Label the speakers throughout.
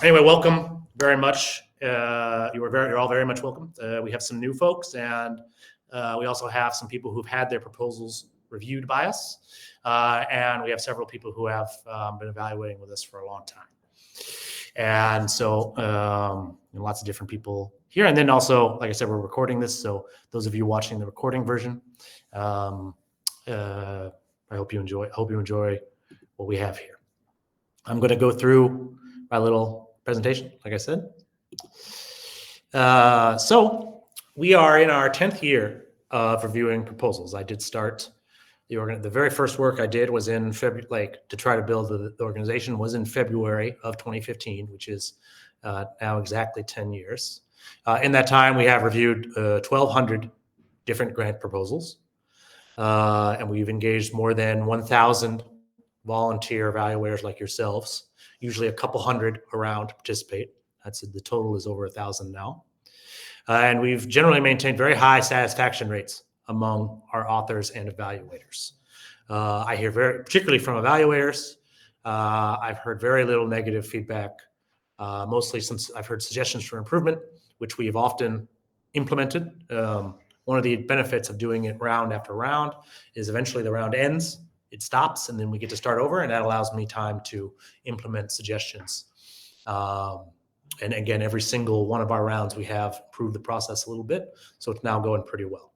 Speaker 1: Anyway, welcome very much. You're all very much welcome. We have some new folks, and we also have some people who've had their proposals reviewed by us, and we have several people who have been evaluating with us for a long time. And so lots of different people here. And then also, like I said, we're recording this. So those of you watching the recording version, I hope you enjoy what we have here. I'm going to go through my little presentation, like I said. So we are in our 10th year of reviewing proposals. I did start the very first work I did was in February, to try to build the organization was in February of 2015, which is now exactly 10 years. In that time, we have reviewed 1,200 different grant proposals, and we've engaged more than 1,000 volunteer evaluators like yourselves, usually a couple hundred around to participate. The total is over 1,000 now. And we've generally maintained very high satisfaction rates among our authors and evaluators. I hear particularly from evaluators, I've heard very little negative feedback. Mostly I've heard suggestions for improvement, which we have often implemented. One of the benefits of doing it round after round is eventually the round ends, it stops, and then we get to start over, and that allows me time to implement suggestions. And again, every single one of our rounds, we have improved the process a little bit, so it's now going pretty well.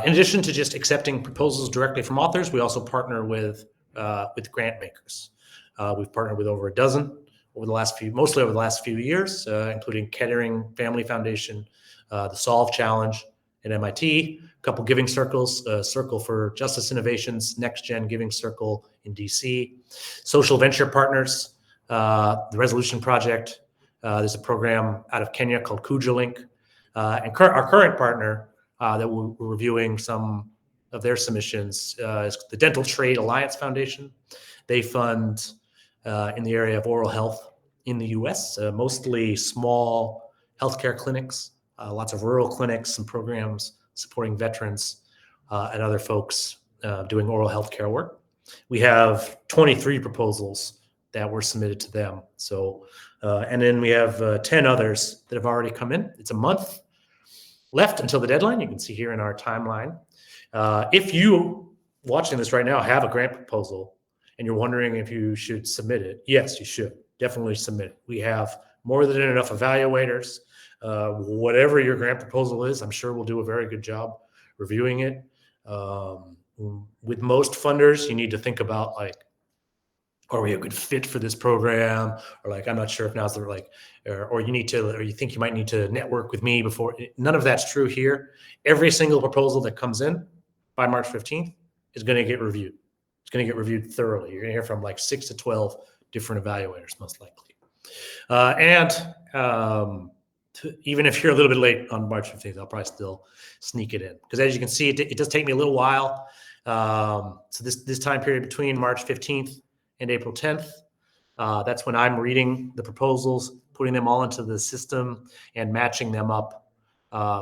Speaker 1: In addition to just accepting proposals directly from authors, we also partner with grant makers. We've partnered with over a dozen mostly over the last few years, including Kettering Family Foundation, the Solve Challenge at MIT, a couple giving circles, Circle for Justice Innovations, Next Gen Giving Circle in DC, Social Venture Partners, the Resolution Project. There's a program out of Kenya called Kujalink, and our current partner that we're reviewing some of their submissions is the Dental Trade Alliance Foundation. They fund in the area of oral health in the U.S., mostly small healthcare clinics, lots of rural clinics and programs supporting veterans and other folks doing oral health care work. We have 23 proposals that were submitted to them. So, and then we have 10 others that have already come in. It's a month left until the deadline. You can see here in our timeline. If you watching this right now have a grant proposal and you're wondering if you should submit it, yes, you should definitely submit it. We have more than enough evaluators. Whatever your grant proposal is, I'm sure we'll do a very good job reviewing it. With most funders, you need to think about are we a good fit for this program? Or I'm not sure if now's or you think you might need to network with me before. None of that's true here. Every single proposal that comes in by March 15th is going to get reviewed. It's going to get reviewed thoroughly. You're going to hear from 6 to 12 different evaluators, most likely. Even if you're a little bit late on March 15th, I'll probably still sneak it in. Because as you can see, it does take me a little while. So this time period between March 15th and April 10th, that's when I'm reading the proposals, putting them all into the system, and matching them up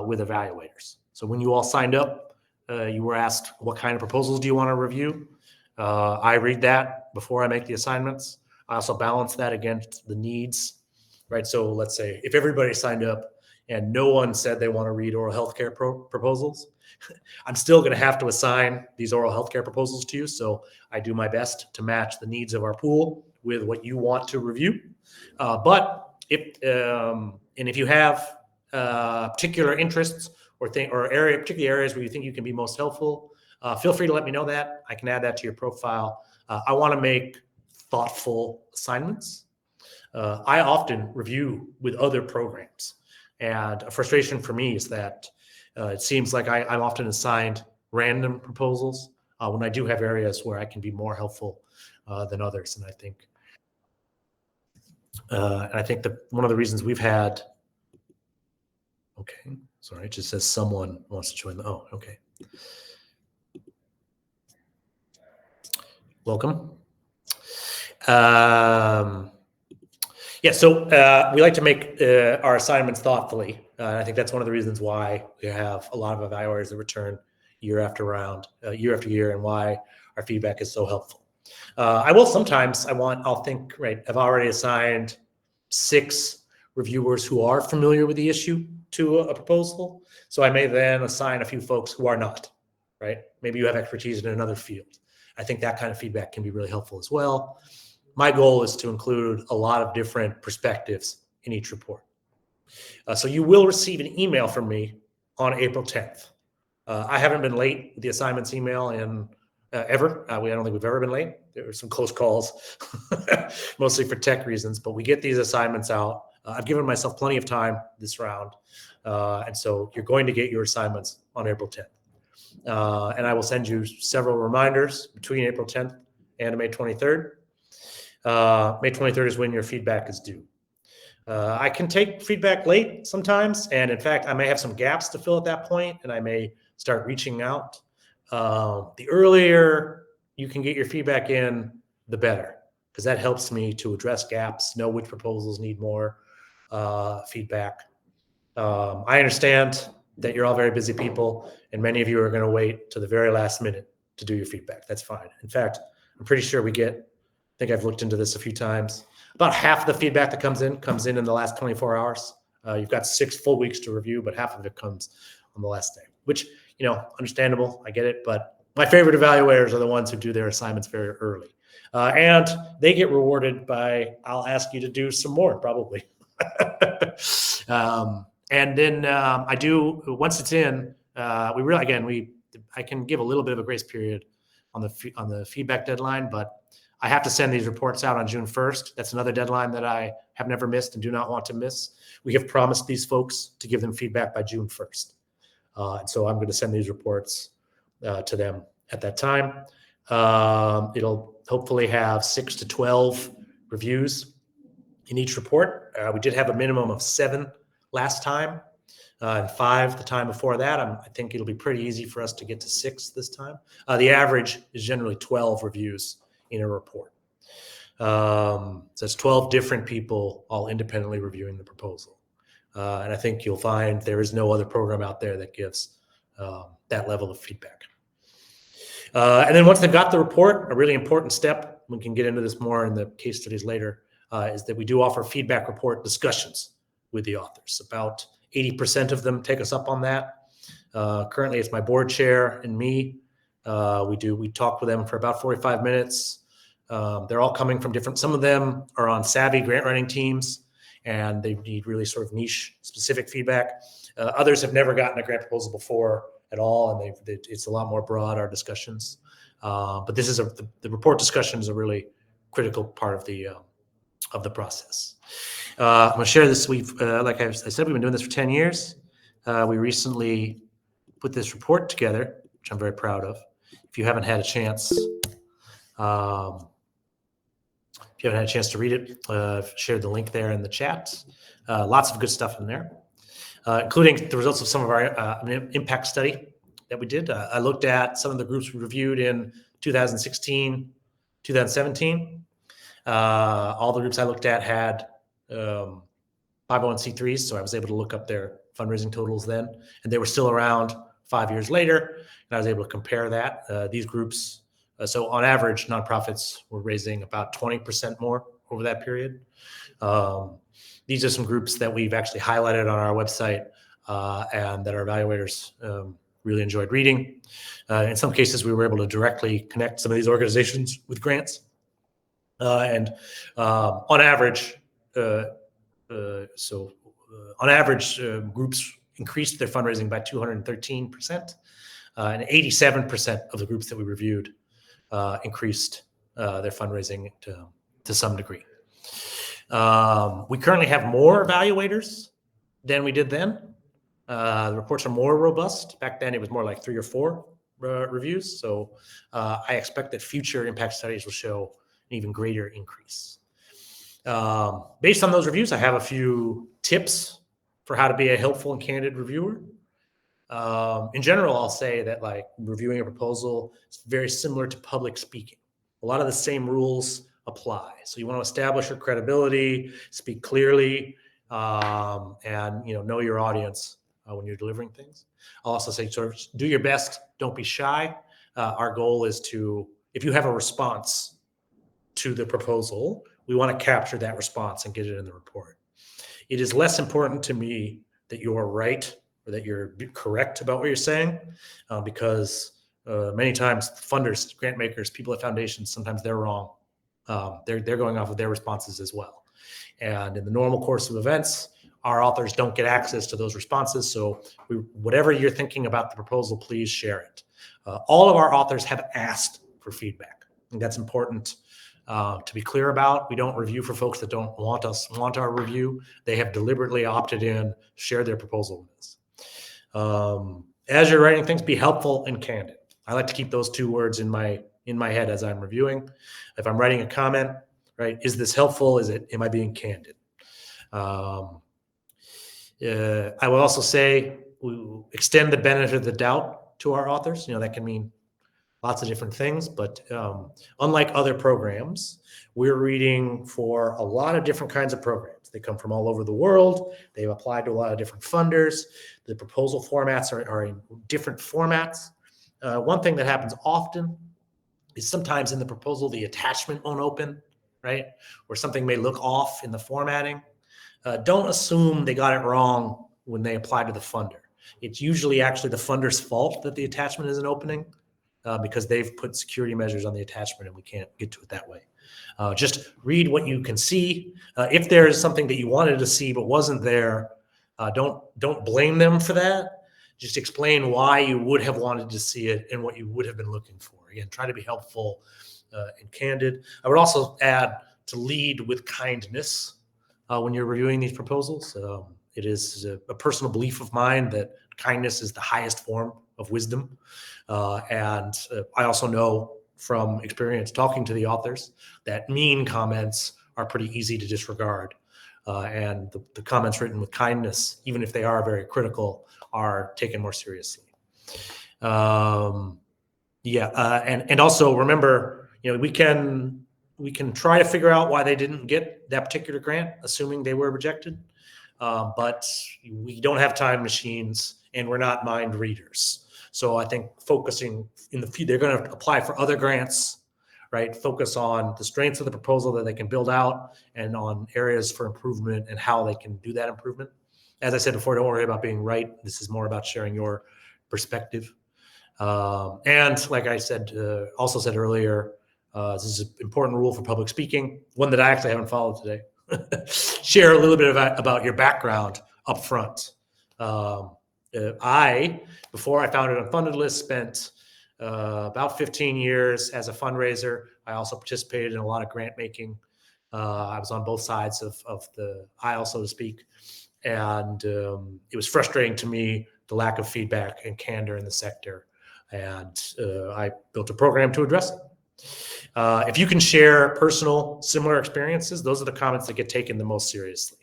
Speaker 1: with evaluators. So when you all signed up, you were asked, what kind of proposals do you want to review? I read that before I make the assignments. I also balance that against the needs, right? So let's say if everybody signed up and no one said they want to read oral healthcare proposals, I'm still going to have to assign these oral healthcare proposals to you. So I do my best to match the needs of our pool with what you want to review. But if you have particular interests or particular areas where you think you can be most helpful, feel free to let me know that. I can add that to your profile. I want to make thoughtful assignments. I often review with other programs, and a frustration for me is that it seems like I'm often assigned random proposals when I do have areas where I can be more helpful than others. And I think that one of the reasons we've had, okay, sorry, it just says someone wants to join okay. Welcome. So we like to make our assignments thoughtfully. I think that's one of the reasons why we have a lot of evaluators that return year after year, and why our feedback is so helpful. I'll think, right, I've already assigned 6 reviewers who are familiar with the issue to a proposal. So I may then assign a few folks who are not, right? Maybe you have expertise in another field. I think that kind of feedback can be really helpful as well. My goal is to include a lot of different perspectives in each report. So you will receive an email from me on April 10th. I haven't been late with the assignments email in ever. I don't think we've ever been late. There were some close calls, mostly for tech reasons, but we get these assignments out. I've given myself plenty of time this round. And so you're going to get your assignments on April 10th. And I will send you several reminders between April 10th and May 23rd. May 23rd is when your feedback is due. I can take feedback late sometimes. And in fact, I may have some gaps to fill at that point, and I may start reaching out. The earlier you can get your feedback in, the better, because that helps me to address gaps, know which proposals need more feedback. I understand that you're all very busy people, and many of you are going to wait to the very last minute to do your feedback. That's fine. In fact, I'm pretty sure I think I've looked into this a few times. About half of the feedback that comes in the last 24 hours. You've got 6 full weeks to review, but half of it comes on the last day, which, understandable. I get it. But my favorite evaluators are the ones who do their assignments very early. And they get rewarded by, I'll ask you to do some more, probably. And then I do, once it's in, I can give a little bit of a grace period on the feedback deadline, but I have to send these reports out on June 1st. That's another deadline that I have never missed and do not want to miss. We have promised these folks to give them feedback by June 1st. And so I'm going to send these reports to them at that time. It'll hopefully have 6 to 12 reviews in each report. We did have a minimum of 7 last time, and 5 the time before that. I think it'll be pretty easy for us to get to 6 this time. The average is generally 12 reviews in a report. So it's 12 different people all independently reviewing the proposal. And I think you'll find there is no other program out there that gives that level of feedback. And then once they've got the report, a really important step, we can get into this more in the case studies later, is that we do offer feedback report discussions with the authors. About 80% of them take us up on that. Currently, it's my board chair and me. We talk with them for about 45 minutes. They're all coming from some of them are on savvy grant writing teams, and they need really sort of niche specific feedback. Others have never gotten a grant proposal before at all, and it's a lot more broad, our discussions. But this is the report discussion is a really critical part of the process. I'm going to share this. Like I said, we've been doing this for 10 years. We recently put this report together, which I'm very proud of. If you haven't had a chance, to read it, I've shared the link there in the chat. Lots of good stuff in there, including the results of some of our impact study that we did. I looked at some of the groups we reviewed in 2016, 2017. All the groups I looked at had 501c3s, so I was able to look up their fundraising totals then, and they were still around 5 years later, and I was able to compare that. These groups, so on average, nonprofits were raising about 20% more over that period. These are some groups that we've actually highlighted on our website and that our evaluators really enjoyed reading. In some cases, we were able to directly connect some of these organizations with grants. On average, groups increased their fundraising by 213%, and 87% of the groups that we reviewed increased their fundraising to some degree. We currently have more evaluators than we did then. The reports are more robust. Back then, it was more like 3 or 4 reviews. So I expect that future impact studies will show an even greater increase. Based on those reviews, I have a few tips for how to be a helpful and candid reviewer. In general, I'll say that reviewing a proposal is very similar to public speaking. A lot of the same rules apply. So you want to establish your credibility, speak clearly, and know your audience when you're delivering things. I'll also say sort of do your best. Don't be shy. Our goal is to, if you have a response to the proposal we want to capture that response and get it in the report. It is less important to me that you're right or that you're correct about what you're saying, because many times funders, grant makers, people at foundations, sometimes they're wrong. They're going off of their responses as well. And in the normal course of events, our authors don't get access to those responses. So whatever you're thinking about the proposal, please share it. All of our authors have asked for feedback. And that's important to be clear about. We don't review for folks that don't want our review. They have deliberately opted in, share their proposal with us. As you're writing things, be helpful and candid. I like to keep those two words in my head as I'm reviewing. If I'm writing a comment, right, is this helpful? Am I being candid? I will also say we extend the benefit of the doubt to our authors. That can mean lots of different things, but unlike other programs, we're reading for a lot of different kinds of programs. They come from all over the world. They've applied to a lot of different funders. The proposal formats are in different formats. One thing that happens often is sometimes in the proposal, the attachment won't open, right? Or something may look off in the formatting. Don't assume they got it wrong when they apply to the funder. It's usually actually the funder's fault that the attachment isn't opening, because they've put security measures on the attachment and we can't get to it that way. Just read what you can see. If there is something that you wanted to see but wasn't there, don't blame them for that. Just explain why you would have wanted to see it and what you would have been looking for. Again, try to be helpful and candid. I would also add to lead with kindness when you're reviewing these proposals. It is a personal belief of mine that kindness is the highest form of wisdom. And I also know from experience talking to the authors that mean comments are pretty easy to disregard. And the comments written with kindness, even if they are very critical, are taken more seriously. And also remember, we can try to figure out why they didn't get that particular grant, assuming they were rejected. But we don't have time machines and we're not mind readers. So I think focusing in the future, they're going to apply for other grants, right? Focus on the strengths of the proposal that they can build out and on areas for improvement and how they can do that improvement. As I said before, don't worry about being right. This is more about sharing your perspective. And like I said, also said earlier, this is an important rule for public speaking, one that I actually haven't followed today. Share a little bit about your background up front. Before I founded Unfunded List, spent about 15 years as a fundraiser. I also participated in a lot of grant making. I was on both sides of the aisle, so to speak. And it was frustrating to me, the lack of feedback and candor in the sector. And I built a program to address it. If you can share personal, similar experiences, those are the comments that get taken the most seriously.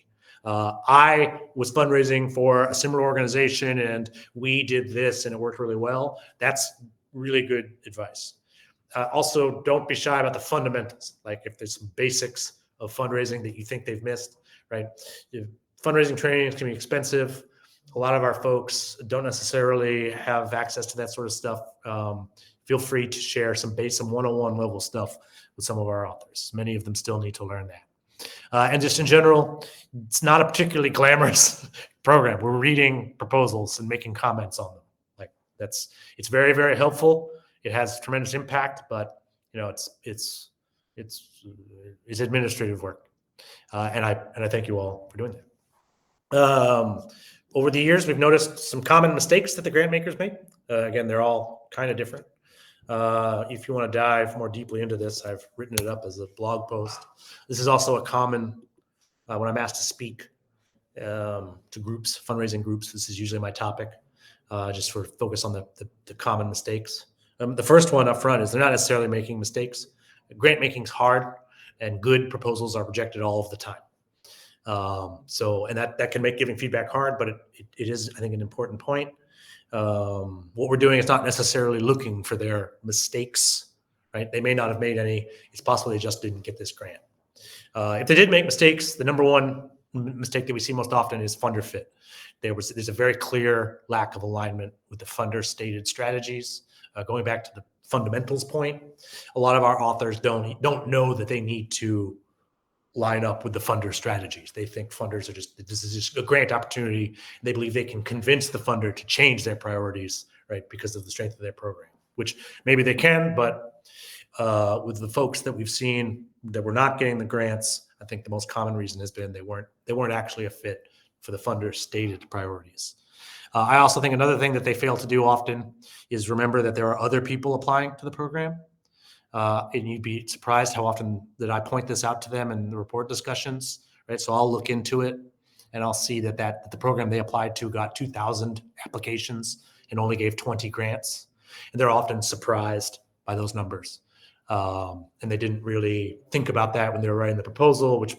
Speaker 1: I was fundraising for a similar organization and we did this and it worked really well. That's really good advice. Also, don't be shy about the fundamentals. Like if there's some basics of fundraising that you think they've missed, right? Fundraising trainings can be expensive. A lot of our folks don't necessarily have access to that sort of stuff. Feel free to share some 101 level stuff with some of our authors. Many of them still need to learn that. And just in general, it's not a particularly glamorous program. We're reading proposals and making comments on them. It's very, very helpful. It has tremendous impact, but it's administrative work. And I thank you all for doing that. Over the years, we've noticed some common mistakes that the grant makers make. Again, they're all kind of different. If you want to dive more deeply into this, I've written it up as a blog post. This is also a common, when I'm asked to speak to groups, fundraising groups, this is usually my topic, just for focus on the common mistakes. The first one up front is they're not necessarily making mistakes. Grant making is hard and good proposals are rejected all of the time. And that can make giving feedback hard, but it is, I think, an important point. What we're doing is not necessarily looking for their mistakes, right? They may not have made any. It's possible they just didn't get this grant. If they did make mistakes, the number one mistake that we see most often is funder fit. There's a very clear lack of alignment with the funder stated strategies. Going back to the fundamentals point, a lot of our authors don't know that they need to line up with the funder strategies. They think funders are this is just a grant opportunity. They believe they can convince the funder to change their priorities, right, because of the strength of their program, which maybe they can, but with the folks that we've seen that were not getting the grants, I think the most common reason has been they weren't actually a fit for the funder's stated priorities. I also think another thing that they fail to do often is remember that there are other people applying to the program. And you'd be surprised how often that I point this out to them in the report discussions, right? So I'll look into it and I'll see that the program they applied to got 2,000 applications and only gave 20 grants. And they're often surprised by those numbers. And they didn't really think about that when they were writing the proposal, which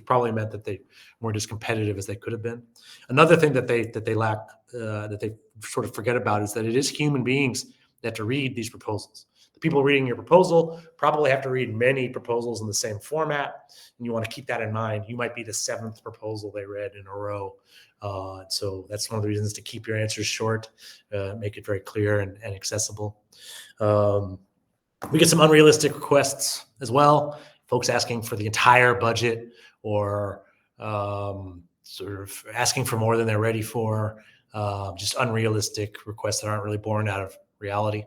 Speaker 1: probably meant that they weren't as competitive as they could have been. Another thing that they lack, that they sort of forget about, is that it is human beings that have to read these proposals. The people reading your proposal probably have to read many proposals in the same format, and you want to keep that in mind. You might be the 7th proposal they read in a row. So that's one of the reasons to keep your answers short, make it very clear and accessible. We get some unrealistic requests as well. Folks asking for the entire budget, or sort of asking for more than they're ready for. Just unrealistic requests that aren't really born out of reality.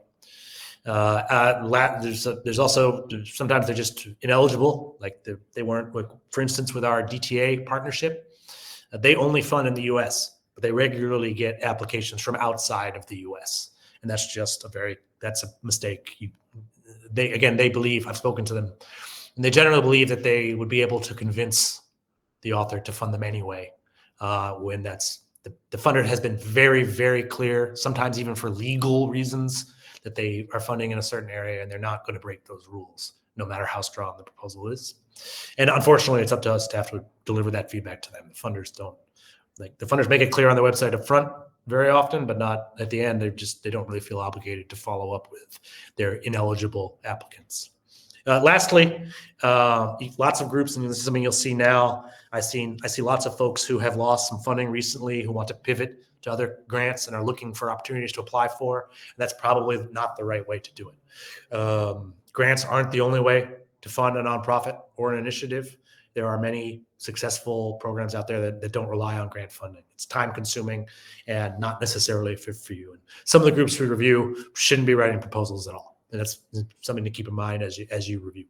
Speaker 1: There's also sometimes they're just ineligible, like they weren't, like, for instance, with our DTA partnership, they only fund in the U.S., but they regularly get applications from outside of the U.S., and that's a mistake. They believe, I've spoken to them, and they generally believe that they would be able to convince the author to fund them anyway, when the funder has been very, very clear, sometimes even for legal reasons, that they are funding in a certain area and they're not going to break those rules, no matter how strong the proposal is. And unfortunately, it's up to us to have to deliver that feedback to them. The funders don't. Like, the funders make it clear on their website up front very often, but not at the end. They don't really feel obligated to follow up with their ineligible applicants. Lastly, lots of groups, and this is something you'll see now. I see lots of folks who have lost some funding recently who want to pivot to other grants and are looking for opportunities to apply for. And that's probably not the right way to do it. Grants aren't the only way to fund a nonprofit or an initiative. There are many successful programs out there that don't rely on grant funding. It's time consuming and not necessarily fit for you. And some of the groups we review shouldn't be writing proposals at all. And that's something to keep in mind as you review.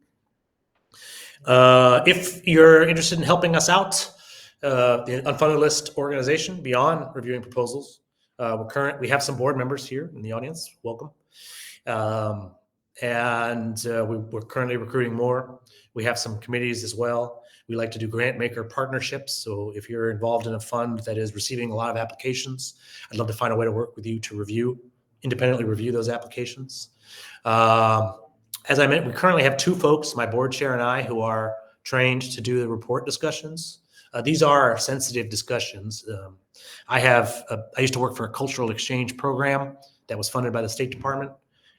Speaker 1: If you're interested in helping us out, the Unfunded List organization, beyond reviewing proposals, we have some board members here in the audience. Welcome. We're currently recruiting more. We have some committees as well. We like to do grant maker partnerships. So if you're involved in a fund that is receiving a lot of applications, I'd love to find a way to work with you to independently review those applications. As I mentioned, we currently have 2 folks, my board chair and I, who are trained to do the report discussions. These are sensitive discussions. I used to work for a cultural exchange program that was funded by the State Department,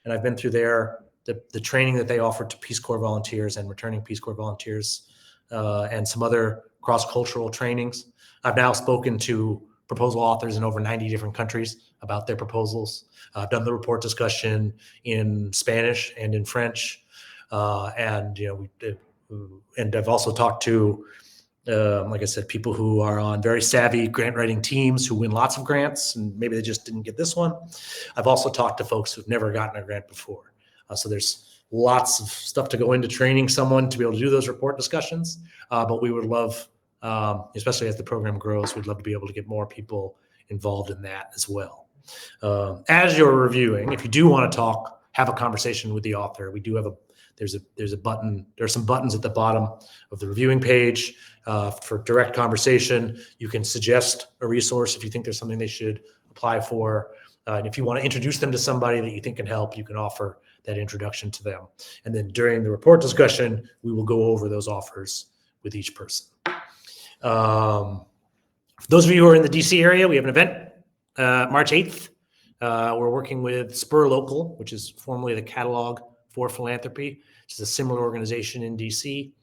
Speaker 1: and I've been through the training that they offered to Peace Corps volunteers and returning Peace Corps volunteers, and some other cross-cultural trainings. I've now spoken to proposal authors in over 90 different countries about their proposals. I've done the report discussion in Spanish and in French, and I've also talked to, like I said, people who are on very savvy grant writing teams who win lots of grants, and maybe they just didn't get this one. I've also talked to folks who've never gotten a grant before. So there's lots of stuff to go into training someone to be able to do those report discussions. But we would love, especially as the program grows, we'd love to be able to get more people involved in that as well. As you're reviewing, if you do want to talk, have a conversation with the author, we do have there's a button. There are some buttons at the bottom of the reviewing page for direct conversation. You can suggest a resource if you think there's something they should apply for. And if you want to introduce them to somebody that you think can help, you can offer that introduction to them. And then during the report discussion, we will go over those offers with each person. For those of you who are in the DC area, we have an event March 8th. We're working with Spur Local, which is formerly the Catalog for Philanthropy, which is a similar organization in DC.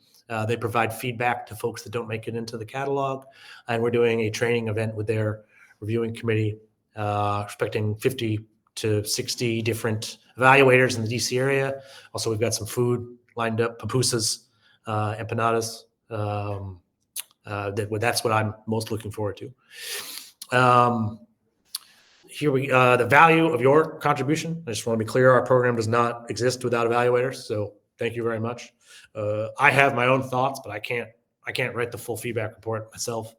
Speaker 1: They provide feedback to folks that don't make it into the catalog. And we're doing a training event with their reviewing committee, expecting 50 to 60 different evaluators in the DC area. Also, we've got some food lined up, pupusas, empanadas, That's what I'm most looking forward to. The value of your contribution. I just want to be clear, our program does not exist without evaluators. So thank you very much. I have my own thoughts, but I can't write the full feedback report myself.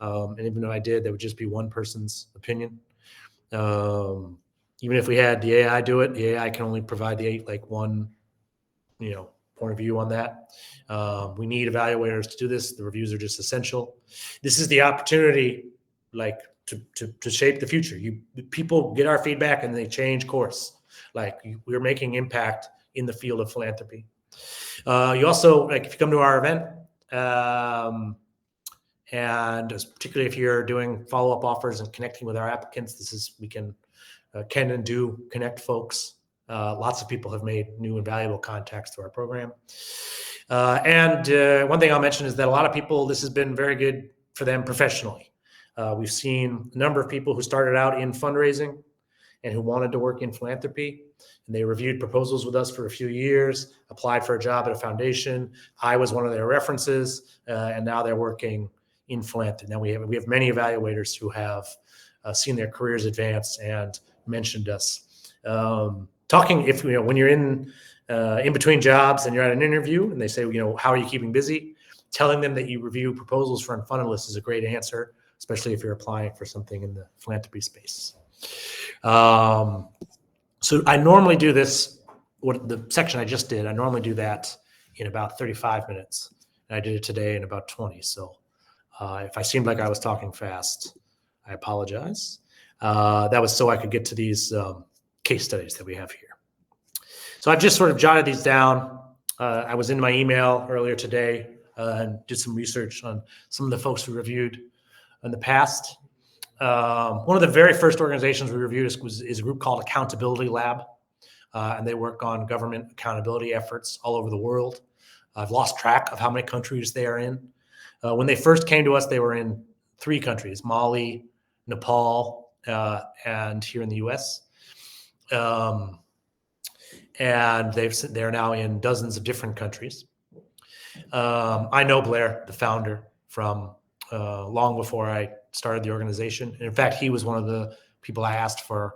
Speaker 1: And even if I did, that would just be one person's opinion. Even if we had the AI do it, the AI can only provide one, point of view on that. We need evaluators to do this. The reviews are just essential. This is the opportunity, to shape the future. People get our feedback and they change course. We're making impact in the field of philanthropy. You also, if you come to our event, and particularly if you're doing follow-up offers and connecting with our applicants, we can and do connect folks. Lots of people have made new and valuable contacts to our program. And one thing I'll mention is that a lot of people, this has been very good for them professionally. We've seen a number of people who started out in fundraising and who wanted to work in philanthropy, and they reviewed proposals with us for a few years, applied for a job at a foundation. I was one of their references, and now they're working in philanthropy. Now we have many evaluators who have seen their careers advance and mentioned us. When you're in between jobs and you're at an interview and they say, how are you keeping busy? Telling them that you review proposals for Unfunded list is a great answer, especially if you're applying for something in the philanthropy space. So I normally do this, the section I just did, I normally do that in about 35 minutes. And I did it today in about 20. So if I seemed like I was talking fast, I apologize. That was so I could get to these case studies that we have here. So I've just sort of jotted these down. I was in my email earlier today and did some research on some of the folks we reviewed in the past. One of the very first organizations we reviewed is a group called Accountability Lab, and they work on government accountability efforts all over the world. I've lost track of how many countries they are in. When they first came to us, they were in 3 countries: Mali, Nepal, and here in the U.S. And they're now in dozens of different countries. I know Blair, the founder, from long before I started the organization. And in fact, he was one of the people I asked for.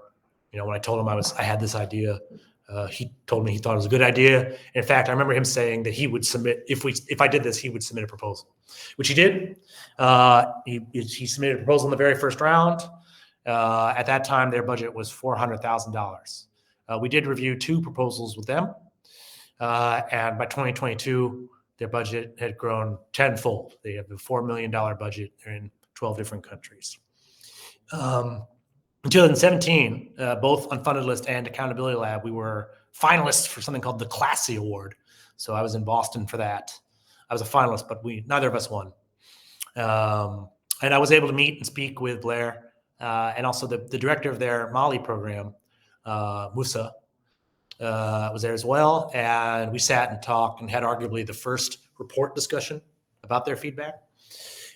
Speaker 1: When I told him I had this idea, he told me he thought it was a good idea. In fact, I remember him saying that he would submit, if I did this, he would submit a proposal, which he did. He submitted a proposal in the very first round. At that time, their budget was $400,000. We did review 2 proposals with them. And by 2022, their budget had grown tenfold. They have a $4 million budget. They're in 12 different countries. In 2017, both Unfunded List and Accountability Lab, we were finalists for something called the Classy Award. So I was in Boston for that. I was a finalist, but neither of us won. And I was able to meet and speak with Blair and also the director of their Mali program, Musa, was there as well. And we sat and talked and had arguably the first report discussion about their feedback.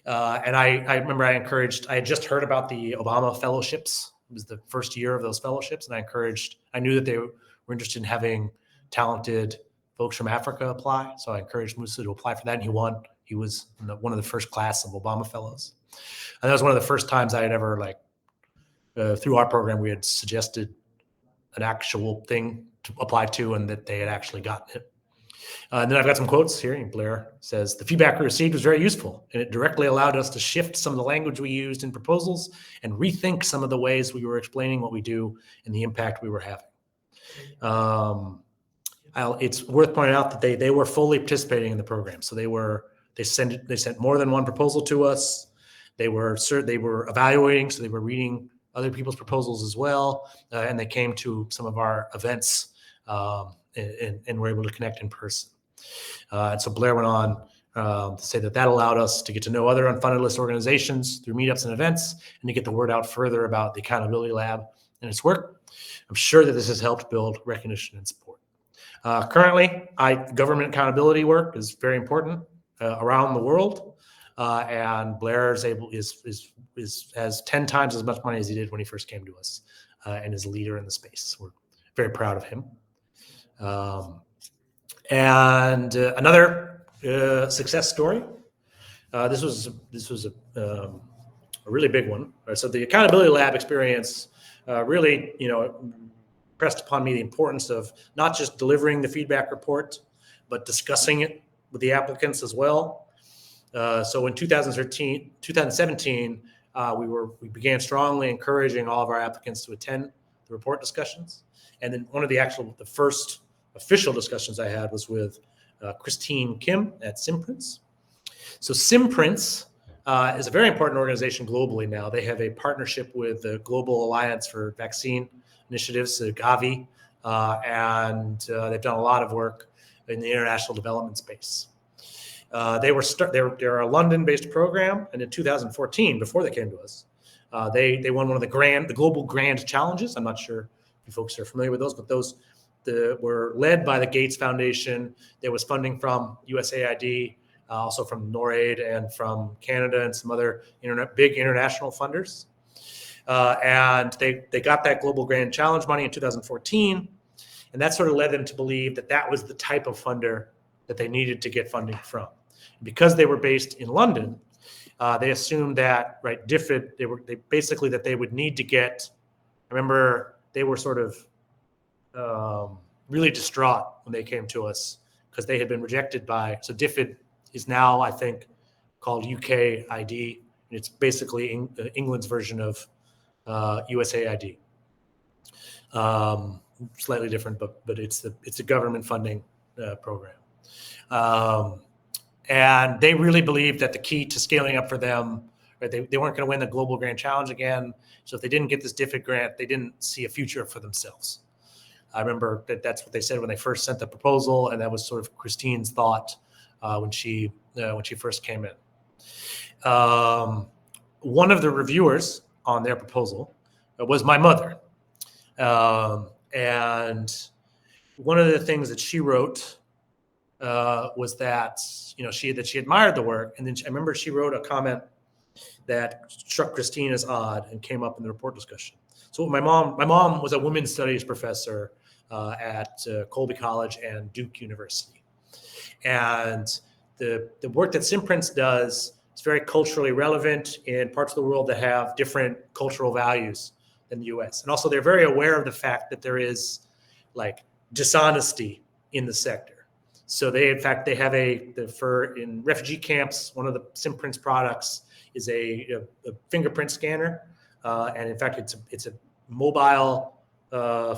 Speaker 1: And I remember I had just heard about the Obama fellowships. It was the first year of those fellowships. And I knew that they were interested in having talented folks from Africa apply. So I encouraged Musa to apply for that. And he won. He was one of the first class of Obama fellows. And that was one of the first times I had ever, through our program, we had suggested an actual thing to apply to and that they had actually gotten it. And then I've got some quotes here. Blair says, "The feedback we received was very useful, and it directly allowed us to shift some of the language we used in proposals and rethink some of the ways we were explaining what we do and the impact we were having." It's worth pointing out that they were fully participating in the program. So they sent more than one proposal to us. They were evaluating, so they were reading other people's proposals as well, and they came to some of our events and were able to connect in person. And so Blair went on to say that allowed us to get to know other Unfunded List organizations through meetups and events, and to get the word out further about the Accountability Lab and its work. I'm sure that this has helped build recognition and support. Currently, government accountability work is very important around the world, and Blair has 10 times as much money as he did when he first came to us, and is a leader in the space. We're very proud of him. And another Success story. This was a really big one. Right? So the accountability lab experience really, pressed upon me the importance of not just delivering the feedback report, but discussing it with the applicants as well. So in 2017, we began strongly encouraging all of our applicants to attend the report discussions. And then one of the first official discussions I had was with Christine Kim at Simprints. So Simprints is a very important organization globally now. They have a partnership with the Global Alliance for Vaccine Initiatives, Gavi, and they've done a lot of work in the international development space. They're a London-based program, and in 2014, before they came to us, they won one of the global grand challenges. I'm not sure if you folks are familiar with those, but those were led by the Gates Foundation. There was funding from USAID, also from NORAID and from Canada and some other big international funders. And they got that global grand challenge money in 2014, and that sort of led them to believe that that was the type of funder that they needed to get funding from. Because they were based in London, they assumed that, right, DFID, that they would need to get, I remember they were sort of really distraught when they came to us because they had been rejected so DFID is now, I think, called UKID. And it's basically England's version of USAID. Slightly different, but it's a government funding program. And they really believed that the key to scaling up for them, right, they weren't going to win the Global Grant Challenge again. So if they didn't get this DFID grant, they didn't see a future for themselves. I remember that's what they said when they first sent the proposal, and that was sort of Christine's thought when she first came in. One of the reviewers on their proposal was my mother, and one of the things that she wrote was that she admired the work, and then I remember she wrote a comment that struck Christine as odd and came up in the report discussion. So my mom was a women's studies professor at Colby College and Duke University, and the work that Simprints does is very culturally relevant in parts of the world that have different cultural values than the U.S. And also they're very aware of the fact that there is like dishonesty in the sector. So they have in refugee camps, one of the Simprints products is a fingerprint scanner, and in fact it's a mobile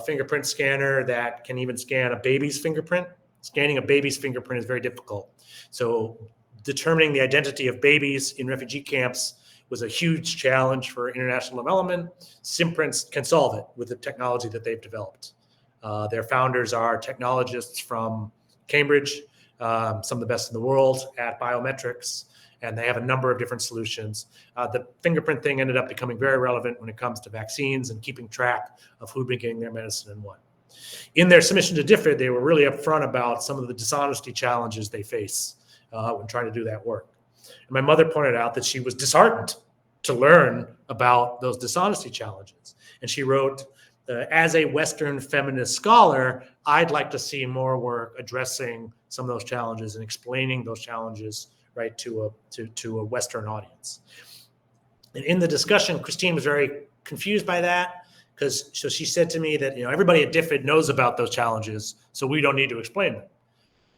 Speaker 1: fingerprint scanner that can even scan a baby's fingerprint. Scanning a baby's fingerprint is very difficult. So determining the identity of babies in refugee camps was a huge challenge for international development. Simprints can solve it with the technology that they've developed. Their founders are technologists from Cambridge, some of the best in the world at biometrics, and they have a number of different solutions. The fingerprint thing ended up becoming very relevant when it comes to vaccines and keeping track of who'd been getting their medicine and what. In their submission to DFID, they were really upfront about some of the dishonesty challenges they face when trying to do that work. And my mother pointed out that she was disheartened to learn about those dishonesty challenges. And she wrote, as a Western feminist scholar, I'd like to see more work addressing some of those challenges and explaining those challenges, right, to a Western audience. And in the discussion, Christine was very confused by that so she said to me that everybody at DFID knows about those challenges, so we don't need to explain them.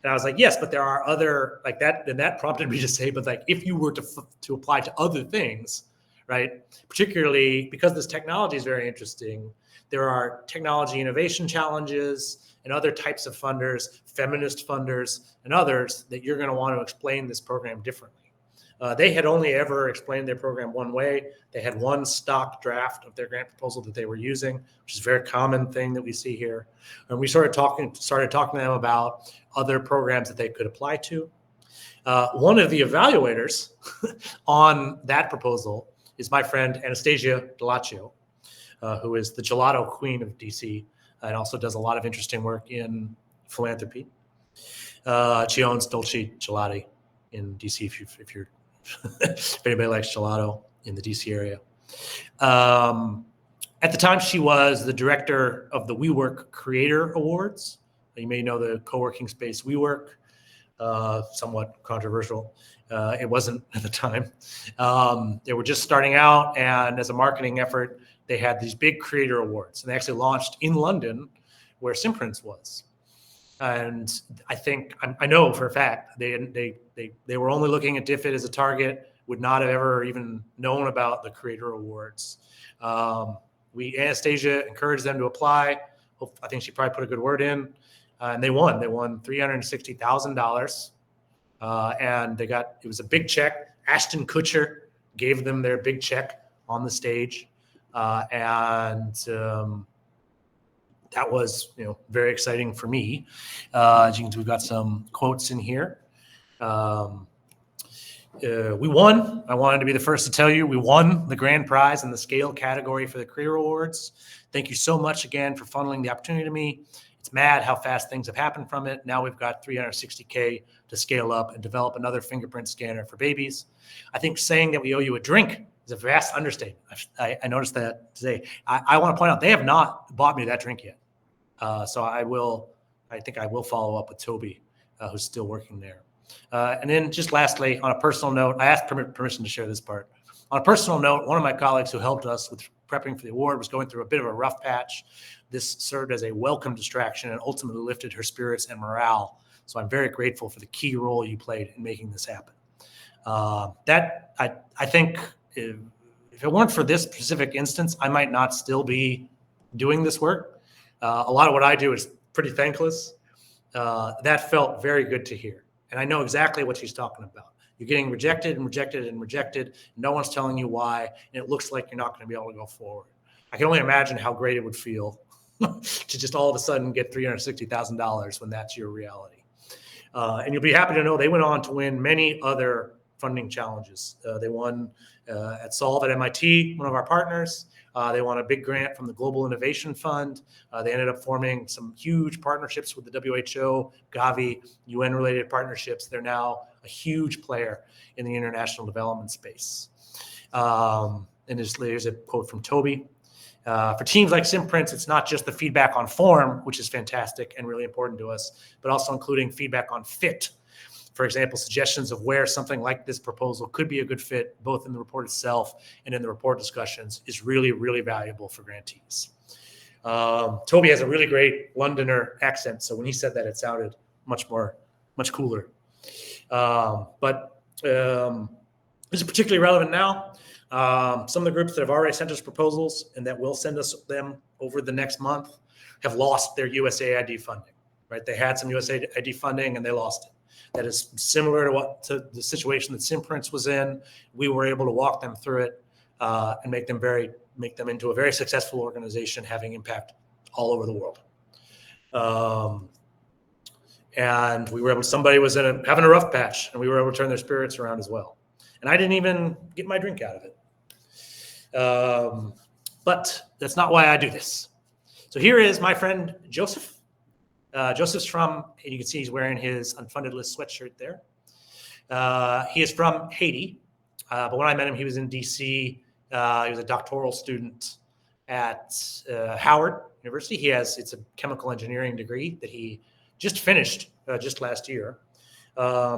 Speaker 1: And I was like, yes, but there are other like that, and that prompted me to say, but like if you were to apply to other things, right, particularly because this technology is very interesting. There are technology innovation challenges and other types of funders, feminist funders, and others that you're going to want to explain this program differently. They had only ever explained their program one way. They had one stock draft of their grant proposal that they were using, which is a very common thing that we see here. And we started talking to them about other programs that they could apply to. One of the evaluators on that proposal is my friend Anastasia Delaccio, who is the gelato queen of DC and also does a lot of interesting work in philanthropy. She owns Dolce Gelati in DC, if anybody likes gelato in the DC area. At the time, she was the director of the WeWork Creator Awards. You may know the co-working space WeWork. somewhat controversial. It wasn't at the time. They were just starting out, and as a marketing effort, they had these big creator awards, and they actually launched in London, where Simprints was. And I know for a fact they were only looking at DFID as a target, would not have ever even known about the creator awards. Anastasia encouraged them to apply. I think she probably put a good word in, and they won. They won $360,000, and it was a big check. Ashton Kutcher gave them their big check on the stage, and that was very exciting for me. As you can see, we've got some quotes in here. We won. I wanted to be the first to tell you we won the grand prize in the scale category for the Career Awards. Thank you so much again for funneling the opportunity to me. It's mad how fast things have happened from it. Now we've got $360K to scale up and develop another fingerprint scanner for babies. I think saying that we owe you a drink is a vast understatement. I noticed that today. I want to point out they have not bought me that drink yet. So I think I will follow up with Toby, who's still working there. And then just lastly, on a personal note, I asked permission to share this part. On a personal note, one of my colleagues who helped us with prepping for the award was going through a bit of a rough patch. This served as a welcome distraction and ultimately lifted her spirits and morale. So I'm very grateful for the key role you played in making this happen. I think if it weren't for this specific instance, I might not still be doing this work. A lot of what I do is pretty thankless. That felt very good to hear. And I know exactly what she's talking about. You're getting rejected and rejected and rejected. No one's telling you why. And it looks like you're not going to be able to go forward. I can only imagine how great it would feel to just all of a sudden get $360,000 when that's your reality. And you'll be happy to know they went on to win many other funding challenges. They won at Solve at MIT, one of our partners. They won a big grant from the Global Innovation Fund. They ended up forming some huge partnerships with the WHO, Gavi, UN-related partnerships. They're now a huge player in the international development space. And there's a quote from Toby. For teams like Simprints, it's not just the feedback on form, which is fantastic and really important to us, but also including feedback on fit. For example, suggestions of where something like this proposal could be a good fit, both in the report itself and in the report discussions, is really, really valuable for grantees. Toby has a really great Londoner accent, so when he said that, it sounded much cooler. But this is particularly relevant now. Some of the groups that have already sent us proposals and that will send us them over the next month have lost their USAID funding, right? They had some USAID funding and they lost it. That is similar to the situation that Simprints was in. We were able to walk them through it and make them into a very successful organization, having impact all over the world. And we were able. Somebody was having a rough patch, and we were able to turn their spirits around as well. And I didn't even get my drink out of it. But that's not why I do this. So here is my friend Joseph. Joseph's from, and you can see he's wearing his Unfunded List sweatshirt there. He is from Haiti, but when I met him, he was in DC. He was a doctoral student at Howard University. It's a chemical engineering degree that he just finished just last year.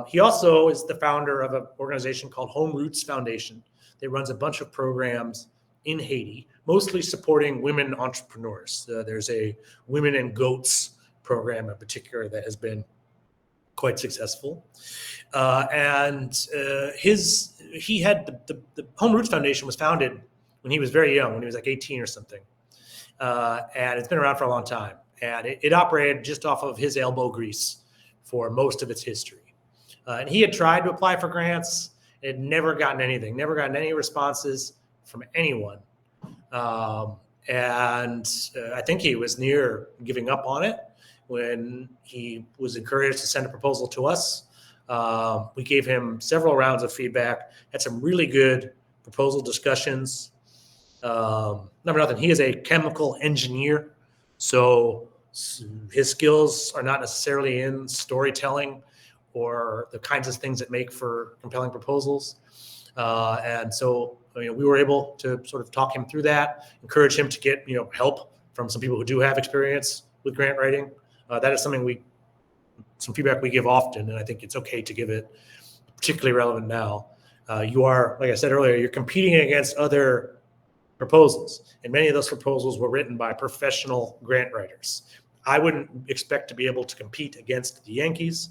Speaker 1: He also is the founder of an organization called Home Roots Foundation that runs a bunch of programs in Haiti, mostly supporting women entrepreneurs. There's a Women and Goats program in particular that has been quite successful. He had the Home Roots Foundation was founded when he was very young, when he was like 18 or something. And it's been around for a long time. And it operated just off of his elbow grease for most of its history. And he had tried to apply for grants. It had never gotten anything, never gotten any responses from anyone. And I think he was near giving up on it when he was encouraged to send a proposal to us. We gave him several rounds of feedback, had some really good proposal discussions. Nothing, he is a chemical engineer, so his skills are not necessarily in storytelling or the kinds of things that make for compelling proposals. And so we were able to sort of talk him through that, encourage him to get help from some people who do have experience with grant writing. That is something we some feedback we give often, and I think it's okay to give it, particularly relevant now. You are, like I said earlier, you're competing against other proposals, and many of those proposals were written by professional grant writers. I wouldn't expect to be able to compete against the Yankees,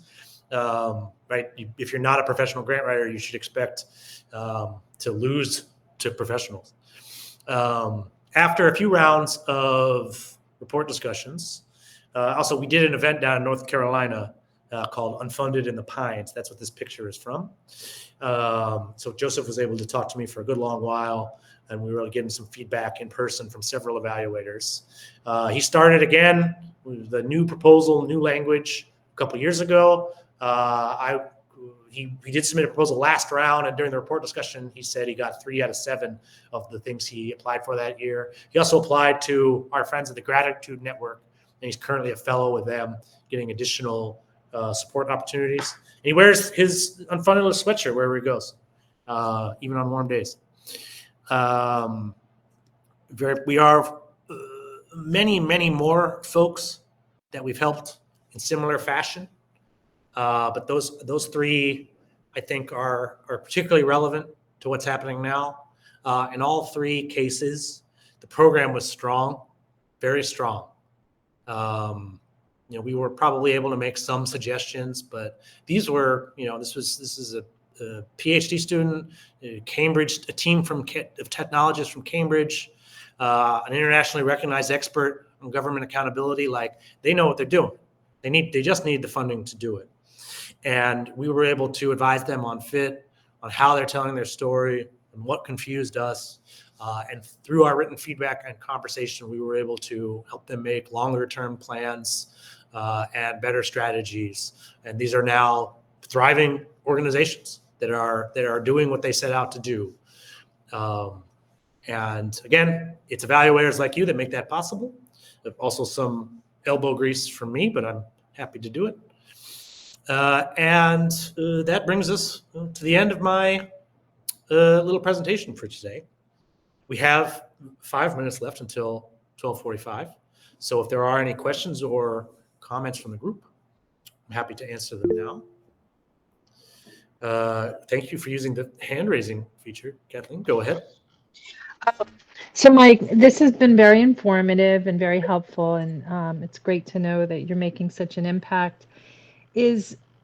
Speaker 1: right? If you're not a professional grant writer, you should expect to lose to professionals. After a few rounds of report discussions, also we did an event down in North Carolina called Unfunded in the Pines. That's what this picture is from. So Joseph was able to talk to me for a good long while, and we were able to give him some feedback in person from several evaluators. He started again with the new proposal, new language a couple of years ago. He did submit a proposal last round, and during the report discussion, he said he got 3 out of 7 of the things he applied for that year. He also applied to our friends at the Gratitude Network, and he's currently a fellow with them, getting additional support opportunities. And he wears his Unfunded sweatshirt wherever he goes, even on warm days. We are many more folks that we've helped in similar fashion. But those 3, I think, are particularly relevant to what's happening now. In all 3 cases, the program was strong, very strong. We were probably able to make some suggestions, but these were, this is a PhD student, a team of technologists from Cambridge, an internationally recognized expert on government accountability. Like, they know what they're doing. They just need the funding to do it. And we were able to advise them on fit, on how they're telling their story, and what confused us. And through our written feedback and conversation, we were able to help them make longer-term plans and better strategies. And these are now thriving organizations that are doing what they set out to do. And again, it's evaluators like you that make that possible. Also some elbow grease from me, but I'm happy to do it. And that brings us to the end of my little presentation for today. We have 5 minutes left until 12:45. So if there are any questions or comments from the group, I'm happy to answer them now. Thank you for using the hand raising feature. Kathleen, go ahead.
Speaker 2: So Mike, this has been very informative and very helpful, and it's great to know that you're making such an impact.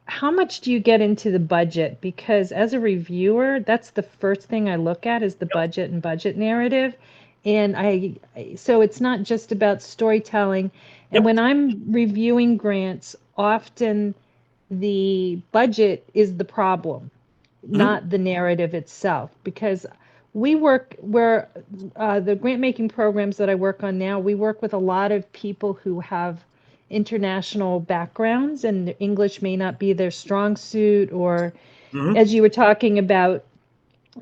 Speaker 2: How much do you get into the budget? Because as a reviewer, that's the first thing I look at, is the budget and budget narrative. And so it's not just about storytelling. And when I'm reviewing grants, often the budget is the problem, not the narrative itself. Because we work where the grant making programs that I work on now, we work with a lot of people who have international backgrounds, and English may not be their strong suit, or as you were talking about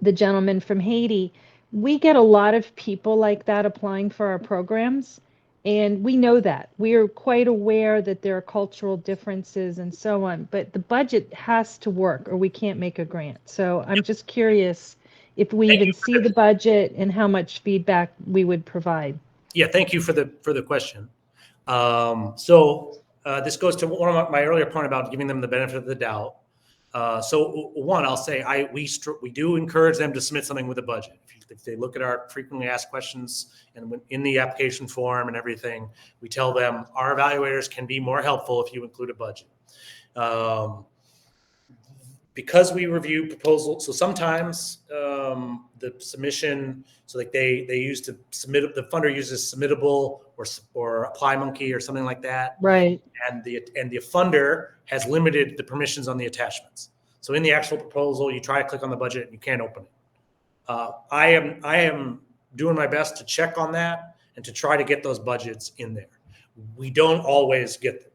Speaker 2: the gentleman from Haiti, we get a lot of people like that applying for our programs, and we know that. We are quite aware that there are cultural differences and so on, but the budget has to work or we can't make a grant. So I'm just curious if we even see the budget and how much feedback we would provide.
Speaker 1: Yeah, thank you for the question. So this goes to one of my earlier point about giving them the benefit of the doubt. So one, I'll say we do encourage them to submit something with a budget. If they look at our frequently asked questions and in the application form and everything, we tell them our evaluators can be more helpful if you include a budget. Because we review proposals, so sometimes the submission, so like they use to submit, the funder uses Submittable or ApplyMonkey or something like that.
Speaker 2: Right.
Speaker 1: And the funder has limited the permissions on the attachments. So in the actual proposal, you try to click on the budget and you can't open it. I am doing my best to check on that and to try to get those budgets in there. We don't always get them.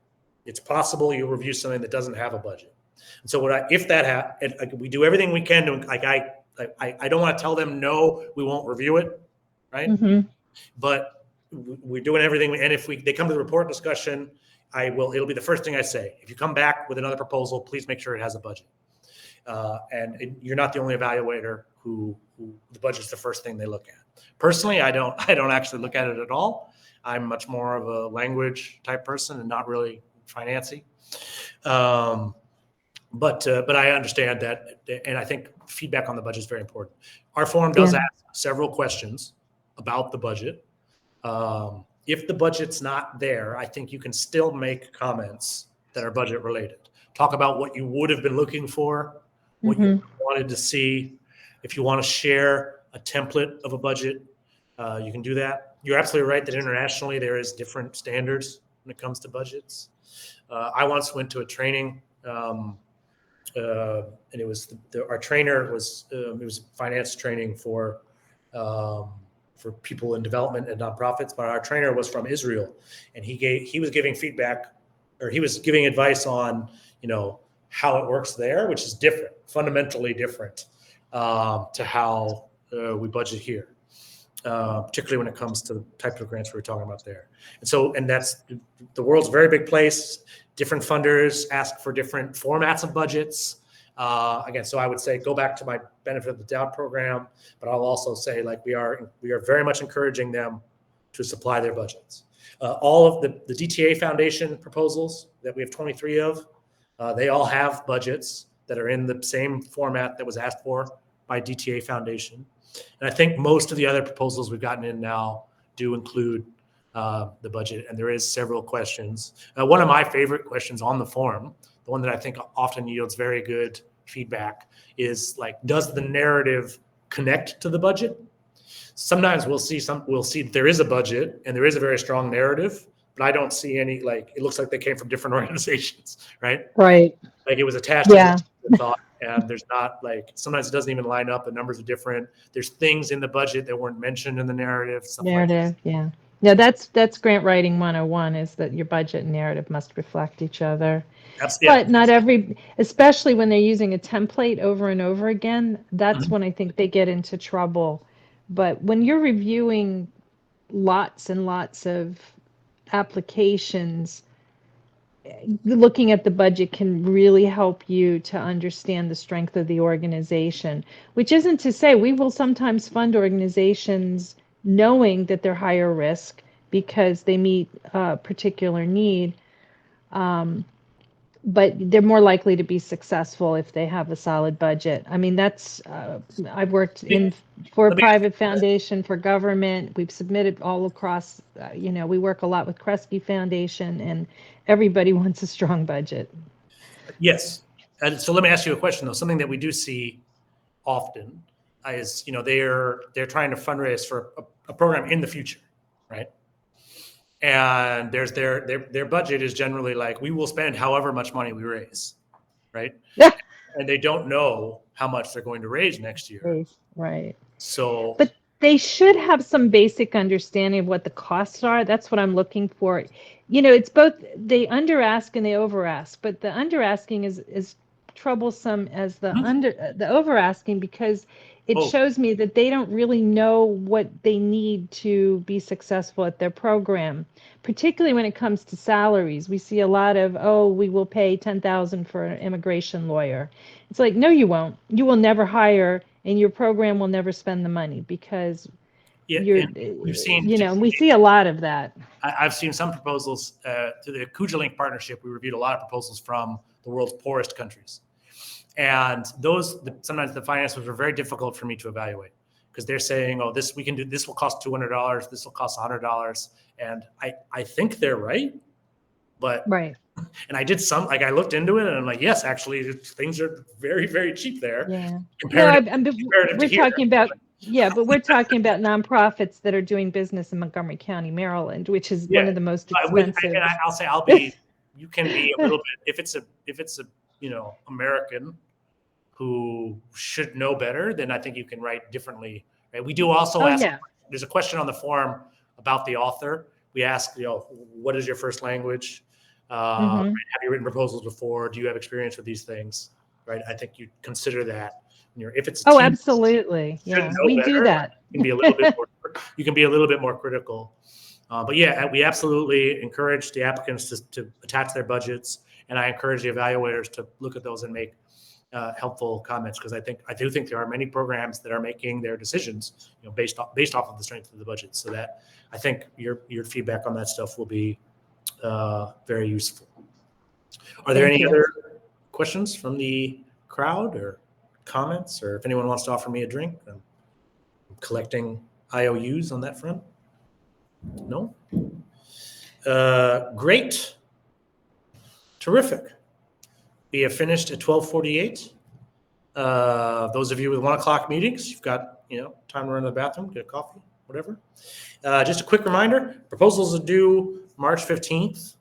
Speaker 1: It's possible you'll review something that doesn't have a budget. And so we do everything we can to, I don't want to tell them, no, we won't review it, right? But we're doing everything. And if they come to the report discussion, it'll be the first thing I say. If you come back with another proposal, please make sure it has a budget. And you're not the only evaluator who the budget's the first thing they look at. Personally, I don't actually look at it at all. I'm much more of a language type person and not really financy. But I understand that, and I think feedback on the budget is very important. Our forum does
Speaker 2: Yeah.
Speaker 1: ask several questions about the budget. If the budget's not there, I think you can still make comments that are budget related. Talk about what you would have been looking for, what you
Speaker 2: Hmm.
Speaker 1: wanted to see. If you want to share a template of a budget, you can do that. You're absolutely right that internationally there is different standards when it comes to budgets. I once went to a training, and it was our trainer was it was finance training for people in development and nonprofits. But our trainer was from Israel, and he was giving feedback, or he was giving advice on how it works there, which is different, fundamentally different to how we budget here. Particularly when it comes to the types of grants we were talking about there. And that's the world's a very big place. Different funders ask for different formats of budgets. Again, so I would say go back to my benefit of the doubt program, but I'll also say we are very much encouraging them to supply their budgets. All of the DTA Foundation proposals that we have 23 of, they all have budgets that are in the same format that was asked for by DTA Foundation. And I think most of the other proposals we've gotten in now do include the budget, and there is several questions. One of my favorite questions on the form, the one that I think often yields very good feedback, is does the narrative connect to the budget? Sometimes we'll see that there is a budget and there is a very strong narrative, but I don't see any, it looks like they came from different organizations, right?
Speaker 2: Right.
Speaker 1: It was attached
Speaker 2: Yeah.
Speaker 1: as a thought, and there's not sometimes it doesn't even line up. The numbers are different. There's things in the budget that weren't mentioned in the narrative.
Speaker 2: Narrative. Yeah. Yeah. That's grant writing 101, is that your budget and narrative must reflect each other. But not especially when they're using a template over and over again, that's when I think they get into trouble. But when you're reviewing lots and lots of applications, looking at the budget can really help you to understand the strength of the organization, which isn't to say we will sometimes fund organizations knowing that they're higher risk because they meet a particular need. But they're more likely to be successful if they have a solid budget. I mean, I've worked for a private foundation, for government. We've submitted all across, we work a lot with Kresge Foundation, and everybody wants a strong budget.
Speaker 1: Yes. And so let me ask you a question, though. Something that we do see often is, they're trying to fundraise for a program in the future, right? And there's their budget is generally we will spend however much money we raise, right?
Speaker 2: Yeah.
Speaker 1: And they don't know how much they're going to raise next year.
Speaker 2: Right.
Speaker 1: So,
Speaker 2: but they should have some basic understanding of what the costs are. That's what I'm looking for. It's both they under ask and they over ask, but the under asking is troublesome as the over asking, because it shows me that they don't really know what they need to be successful at their program, particularly when it comes to salaries. We see a lot of, we will pay $10,000 for an immigration lawyer. It's no, you won't. You will never hire, and your program will never spend the money because we see a lot of that.
Speaker 1: I've seen some proposals through the Kujalink partnership. We reviewed a lot of proposals from the world's poorest countries. And sometimes the finances are very difficult for me to evaluate, because they're saying, this we can do, this will cost $200, this will cost $100. And I think they're right. But
Speaker 2: right.
Speaker 1: And I did I looked into it and I'm yes, actually things are very, very cheap there.
Speaker 2: Yeah. We're talking about, but we're talking about nonprofits that are doing business in Montgomery County, Maryland, which is one of the most expensive.
Speaker 1: I'll say you can be a little bit, if it's a American who should know better, then I think you can write differently. Right? We do also ask, there's a question on the form about the author. We ask, what is your first language? Have you written proposals before? Do you have experience with these things? Right. I think you consider that. If it's
Speaker 2: absolutely. Yeah, we do that.
Speaker 1: You can be a little bit more critical. But we absolutely encourage the applicants to attach their budgets, and I encourage the evaluators to look at those and make helpful comments, because I do think there are many programs that are making their decisions based off of the strength of the budget. So that I think your feedback on that stuff will be very useful. Are there
Speaker 2: Thank
Speaker 1: any
Speaker 2: you.
Speaker 1: other questions from the crowd or comments, or if anyone wants to offer me a drink? I'm collecting IOUs on that front. No? Great. Terrific. We have finished at 12:48. Those of you with 1 o'clock meetings, you've got time to run to the bathroom, get a coffee, whatever. Just a quick reminder: proposals are due March 15th.